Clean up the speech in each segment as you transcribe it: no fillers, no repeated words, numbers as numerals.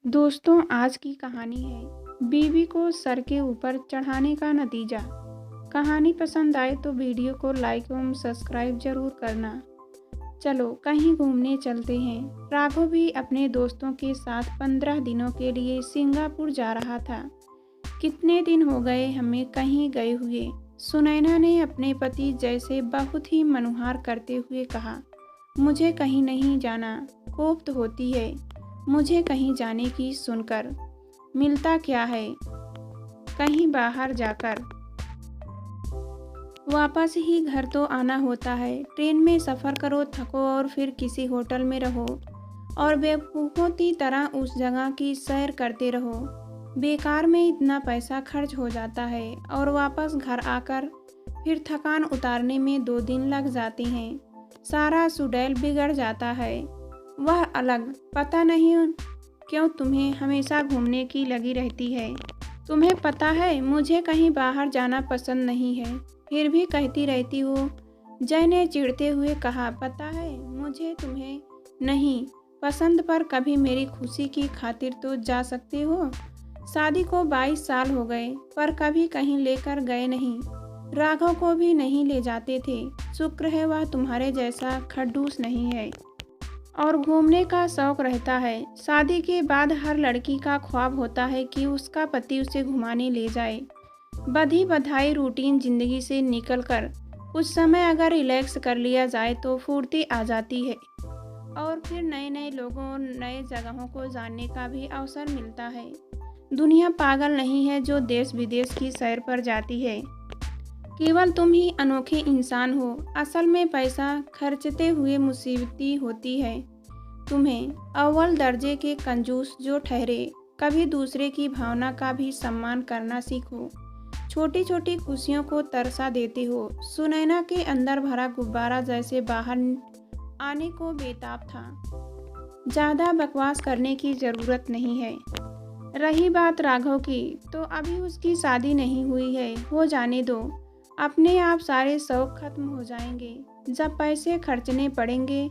दोस्तों, आज की कहानी है बीवी को सर के ऊपर चढ़ाने का नतीजा। कहानी पसंद आए तो वीडियो को लाइक एवं सब्सक्राइब जरूर करना। चलो कहीं घूमने चलते हैं। राघव भी अपने दोस्तों के साथ 15 दिनों के लिए सिंगापुर जा रहा था। कितने दिन हो गए हमें कहीं गए हुए। सुनैना ने अपने पति जैसे बहुत ही मनुहार करते हुए कहा, मुझे कहीं नहीं जाना, कोफ्त होती है मुझे कहीं जाने की सुनकर। मिलता क्या है कहीं बाहर जाकर, वापस ही घर तो आना होता है। ट्रेन में सफ़र करो, थको और फिर किसी होटल में रहो और बेवकूफ़ों की तरह उस जगह की सैर करते रहो। बेकार में इतना पैसा खर्च हो जाता है और वापस घर आकर फिर थकान उतारने में 2 दिन लग जाते हैं। सारा शेड्यूल बिगड़ जाता है। वह अलग, पता नहीं क्यों तुम्हें हमेशा घूमने की लगी रहती है। तुम्हें पता है मुझे कहीं बाहर जाना पसंद नहीं है, फिर भी कहती रहती हो। जय ने चिढ़ते हुए कहा, पता है मुझे तुम्हें नहीं पसंद, पर कभी मेरी खुशी की खातिर तो जा सकते हो। शादी को 22 साल हो गए पर कभी कहीं लेकर गए नहीं। राघव को भी नहीं ले जाते थे। शुक्र है वह तुम्हारे जैसा खड़ूस नहीं है और घूमने का शौक रहता है। शादी के बाद हर लड़की का ख्वाब होता है कि उसका पति उसे घुमाने ले जाए। बधी बधाई रूटीन जिंदगी से निकलकर कुछ समय अगर रिलैक्स कर लिया जाए तो फुर्ती आ जाती है और फिर नए नए लोगों और नए जगहों को जानने का भी अवसर मिलता है। दुनिया पागल नहीं है जो देश विदेश की सैर पर जाती है। केवल तुम ही अनोखे इंसान हो। असल में पैसा खर्चते हुए मुसीबती होती है तुम्हें। अव्वल दर्जे के कंजूस जो ठहरे। कभी दूसरे की भावना का भी सम्मान करना सीखो। छोटी छोटी खुशियों को तरसा देते हो। सुनैना के अंदर भरा गुब्बारा जैसे बाहर आने को बेताब था। ज़्यादा बकवास करने की ज़रूरत नहीं है। रही बात राघव की, तो अभी उसकी शादी नहीं हुई है, हो जाने दो। अपने आप सारे शौक खत्म हो जाएंगे। जब पैसे खर्चने पड़ेंगे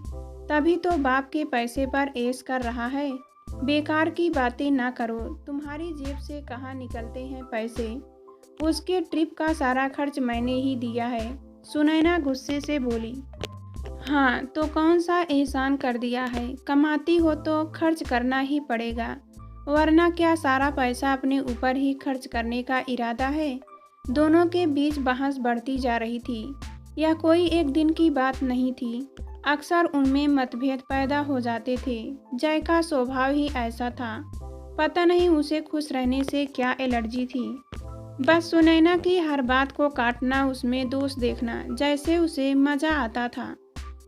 तभी तो बाप के पैसे पर ऐश कर रहा है। बेकार की बातें ना करो। तुम्हारी जेब से कहाँ निकलते हैं पैसे। उसके ट्रिप का सारा खर्च मैंने ही दिया है। सुनैना गुस्से से बोली, हाँ तो कौन सा एहसान कर दिया है। कमाती हो तो खर्च करना ही पड़ेगा, वरना क्या सारा पैसा अपने ऊपर ही खर्च करने का इरादा है। दोनों के बीच बहस बढ़ती जा रही थी। यह कोई एक दिन की बात नहीं थी। अक्सर उनमें मतभेद पैदा हो जाते थे। जय का स्वभाव ही ऐसा था। पता नहीं उसे खुश रहने से क्या एलर्जी थी। बस सुनैना की हर बात को काटना, उसमें दोष देखना, जैसे उसे मज़ा आता था।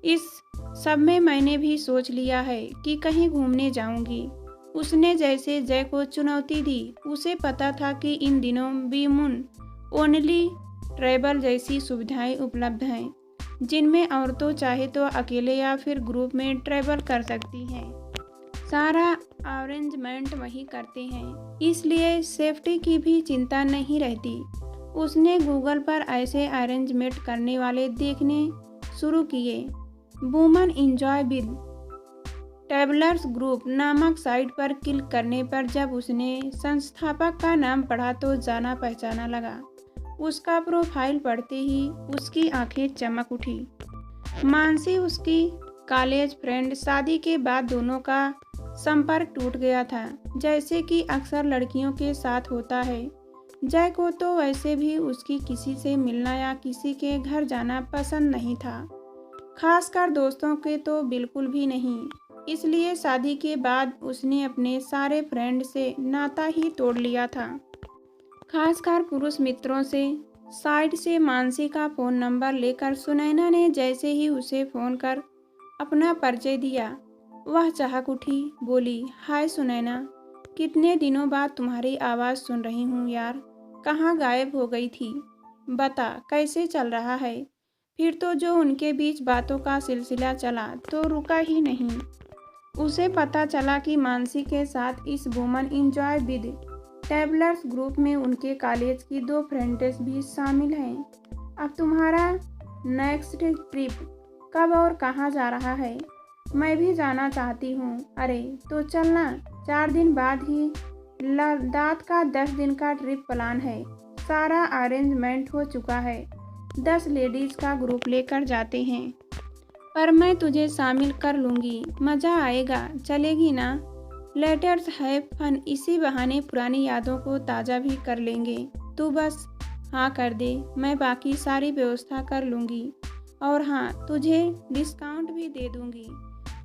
इस सब में मैंने भी सोच लिया है कि कहीं घूमने जाऊंगी। उसने जैसे जय को चुनौती दी। उसे पता था कि इन दिनों बीमुन ओनली ट्रैवल जैसी सुविधाएं उपलब्ध हैं, जिनमें औरतों चाहे तो अकेले या फिर ग्रुप में ट्रैवल कर सकती हैं। सारा अरेंजमेंट वही करते हैं, इसलिए सेफ्टी की भी चिंता नहीं रहती। उसने गूगल पर ऐसे अरेंजमेंट करने वाले देखने शुरू किए। Woman enjoy with travellers group नामक साइट पर क्लिक करने पर जब उसने संस्थापक का नाम पढ़ा तो जाना पहचाना लगा। उसका प्रोफाइल पढ़ते ही उसकी आंखें चमक उठी। मानसी उसकी कॉलेज फ्रेंड। शादी के बाद दोनों का संपर्क टूट गया था, जैसे कि अक्सर लड़कियों के साथ होता है। जय को तो वैसे भी उसकी किसी से मिलना या किसी के घर जाना पसंद नहीं था, खासकर दोस्तों के तो बिल्कुल भी नहीं। इसलिए शादी के बाद उसने अपने सारे फ्रेंड से नाता ही तोड़ लिया था, खासकर पुरुष मित्रों से। साइड से मानसी का फ़ोन नंबर लेकर सुनैना ने जैसे ही उसे फ़ोन कर अपना परिचय दिया, वह चहक उठी। बोली, हाय सुनैना, कितने दिनों बाद तुम्हारी आवाज़ सुन रही हूँ यार। कहाँ गायब हो गई थी। बता कैसे चल रहा है। फिर तो जो उनके बीच बातों का सिलसिला चला तो रुका ही नहीं। उसे पता चला कि मानसी के साथ इस woman enjoy with travellers group में उनके कॉलेज की 2 फ्रेंड्स भी शामिल हैं। अब तुम्हारा नेक्स्ट ट्रिप कब और कहाँ जा रहा है। मैं भी जाना चाहती हूँ। अरे तो चलना, 4 दिन बाद ही लद्दाख का 10 दिन का ट्रिप प्लान है। सारा अरेंजमेंट हो चुका है। 10 लेडीज़ का ग्रुप लेकर जाते हैं। पर मैं तुझे शामिल कर लूँगी, मज़ा आएगा, चलेगी ना? लेट्स हैव फन, इसी बहाने पुरानी यादों को ताज़ा भी कर लेंगे। तू बस हाँ कर दे, मैं बाकी सारी व्यवस्था कर लूँगी। और हाँ, तुझे डिस्काउंट भी दे दूँगी।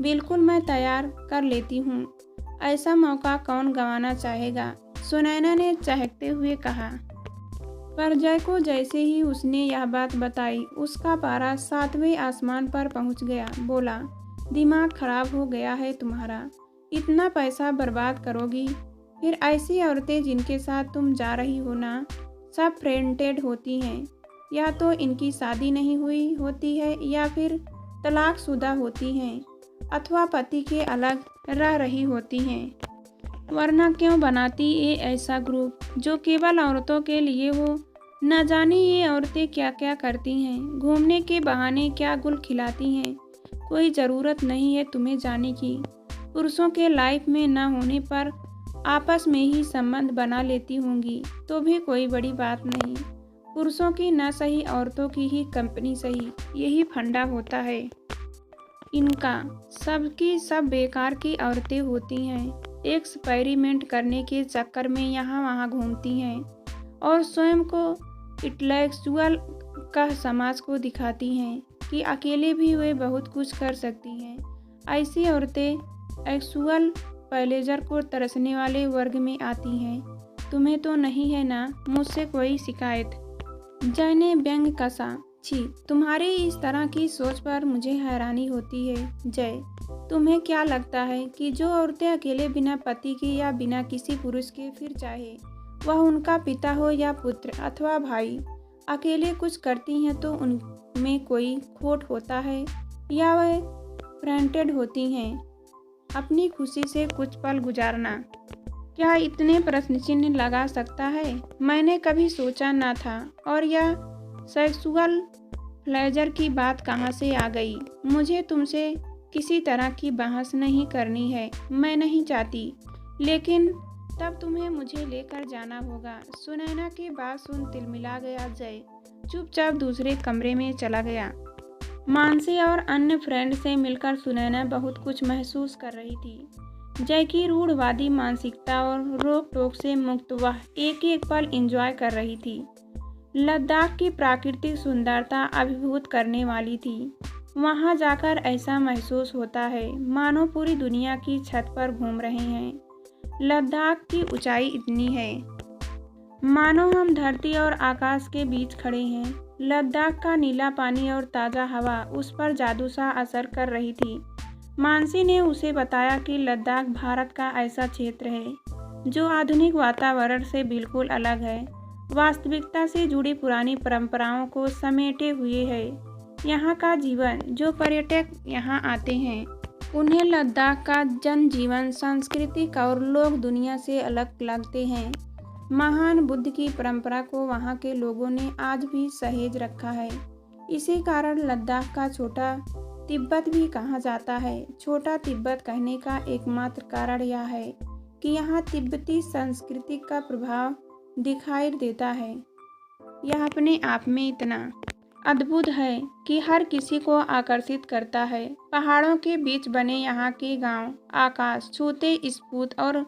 बिल्कुल, मैं तैयार कर लेती हूँ। ऐसा मौका कौन गंवाना चाहेगा? सुनैना ने चहकते हुए कहा। पर जय को जैसे ही उसने यह बात बताई, उसका पारा 7वें आसमान पर पहुंच गया। बोला, दिमाग खराब हो गया है तुम्हारा, इतना पैसा बर्बाद करोगी? फिर ऐसी औरतें जिनके साथ तुम जा रही हो ना, सब फ्रेंटेड होती हैं। या तो इनकी शादी नहीं हुई होती है, या फिर तलाकशुदा होती हैं, अथवा पति के अलग रह रही होती हैं। वरना क्यों बनाती ये ऐसा ग्रुप जो केवल औरतों के लिए हो? न जाने ये औरतें क्या क्या करती हैं, घूमने के बहाने क्या गुल खिलाती हैं। कोई ज़रूरत नहीं है तुम्हें जाने की। पुरुषों के लाइफ में न होने पर आपस में ही संबंध बना लेती होंगी, तो भी कोई बड़ी बात नहीं। पुरुषों की न सही, औरतों की ही कंपनी सही, यही फंडा होता है इनका। सबकी सब बेकार की औरतें होती हैं, एक्सपेरिमेंट करने के चक्कर में यहाँ वहाँ घूमती हैं और स्वयं को इंटेलेक्चुअल का समाज को दिखाती हैं कि अकेले भी वे बहुत कुछ कर सकती हैं। ऐसी औरतें एक्चुअल प्लेजर को तरसने वाले वर्ग में आती हैं। तुम्हें तो नहीं है ना मुझसे कोई शिकायत? जय ने व्यंग कसा। छी, तुम्हारी इस तरह की सोच पर मुझे हैरानी होती है। जय, तुम्हें क्या लगता है कि जो औरतें अकेले बिना पति के या बिना किसी पुरुष के, फिर चाहे वह उनका पिता हो या पुत्र अथवा भाई, अकेले कुछ करती हैं तो उनमें कोई खोट होता है, या वह फ्रेंटेड होती हैं? अपनी खुशी से कुछ पल गुजारना क्या इतने प्रश्न चिन्ह लगा सकता है? मैंने कभी सोचा ना था। और यह सेक्सुअल प्लेजर की बात कहाँ से आ गई? मुझे तुमसे किसी तरह की बहस नहीं करनी है, मैं नहीं चाहती, लेकिन तब तुम्हें मुझे लेकर जाना होगा। सुनैना की बात सुन तिलमिला गया जय, चुपचाप दूसरे कमरे में चला गया। मानसी और अन्य फ्रेंड से मिलकर सुनैना बहुत कुछ महसूस कर रही थी। जय की रूढ़वादी मानसिकता और रोक टोक से मुक्त वह एक एक पल एंजॉय कर रही थी। लद्दाख की प्राकृतिक सुंदरता अभिभूत करने वाली थी। वहां जाकर ऐसा महसूस होता है मानो पूरी दुनिया की छत पर घूम रहे हैं। लद्दाख की ऊंचाई इतनी है मानो हम धरती और आकाश के बीच खड़े हैं। लद्दाख का नीला पानी और ताज़ा हवा उस पर जादू सा असर कर रही थी। मानसी ने उसे बताया कि लद्दाख भारत का ऐसा क्षेत्र है जो आधुनिक वातावरण से बिल्कुल अलग है, वास्तविकता से जुड़ी पुरानी परंपराओं को समेटे हुए है। यहाँ का जीवन, जो पर्यटक यहाँ आते हैं उन्हें लद्दाख का जनजीवन, सांस्कृतिक और लोग दुनिया से अलग लगते हैं। महान बुद्ध की परंपरा को वहाँ के लोगों ने आज भी सहेज रखा है। इसी कारण लद्दाख का छोटा तिब्बत भी कहा जाता है। छोटा तिब्बत कहने का एकमात्र कारण यह है कि यहाँ तिब्बती संस्कृति का प्रभाव दिखाई देता है। यह अपने आप में इतना अद्भुत है कि हर किसी को आकर्षित करता है। पहाड़ों के बीच बने यहाँ के गांव आकाश छूते स्फूर्त और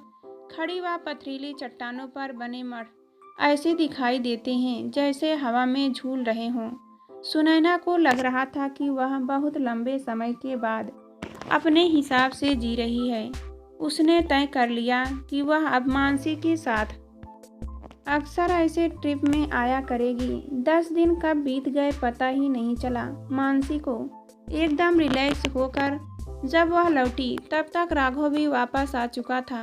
खड़ी व पथरीली चट्टानों पर बने मठ ऐसे दिखाई देते हैं जैसे हवा में झूल रहे हों। सुनैना को लग रहा था कि वह बहुत लंबे समय के बाद अपने हिसाब से जी रही है। उसने तय कर लिया कि वह अब मानसी के साथ अक्सर ऐसे ट्रिप में आया करेगी। 10 दिन कब बीत गए पता ही नहीं चला। मानसी को एकदम रिलैक्स होकर जब वह लौटी तब तक राघव भी वापस आ चुका था।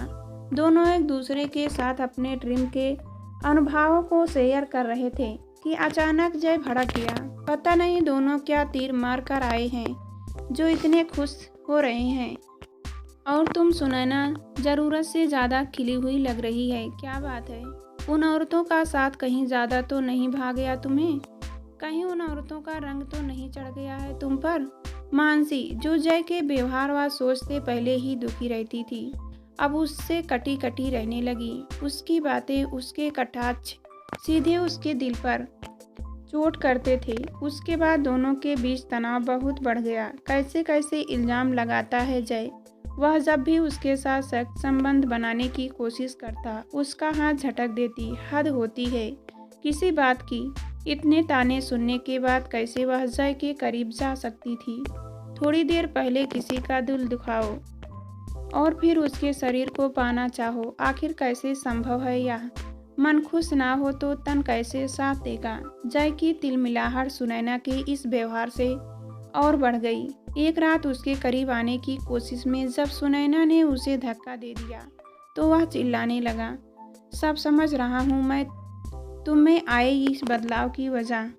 दोनों एक दूसरे के साथ अपने ट्रिप के अनुभवों को शेयर कर रहे थे कि अचानक जय भड़क गया। पता नहीं दोनों क्या तीर मार कर आए हैं जो इतने खुश हो रहे हैं। और तुम सुनैना ज़रूरत से ज़्यादा खिली हुई लग रही है, क्या बात है? उन औरतों का साथ कहीं ज़्यादा तो नहीं भाग गया तुम्हें? कहीं उन औरतों का रंग तो नहीं चढ़ गया है तुम पर? मानसी, जो जय के व्यवहार व सोच से पहले ही दुखी रहती थी, अब उससे कटी कटी रहने लगी। उसकी बातें, उसके कटाक्ष सीधे उसके दिल पर चोट करते थे। उसके बाद दोनों के बीच तनाव बहुत बढ़ गया। कैसे कैसे इल्ज़ाम लगाता है जय। वह जब भी उसके साथ सख्त संबंध बनाने की कोशिश करता, उसका हाथ झटक देती। हद होती है किसी बात की। इतने ताने सुनने के बाद कैसे वह जय के करीब जा सकती थी? थोड़ी देर पहले किसी का दिल दुखाओ और फिर उसके शरीर को पाना चाहो, आखिर कैसे संभव है यह? मन खुश ना हो तो तन कैसे साथ देगा? जय की तिलमिलाहट सुनैना के इस व्यवहार से और बढ़ गई। एक रात उसके करीब आने की कोशिश में जब सुनैना ने उसे धक्का दे दिया तो वह चिल्लाने लगा, सब समझ रहा हूँ मैं, तुम में आए इस बदलाव की वजह।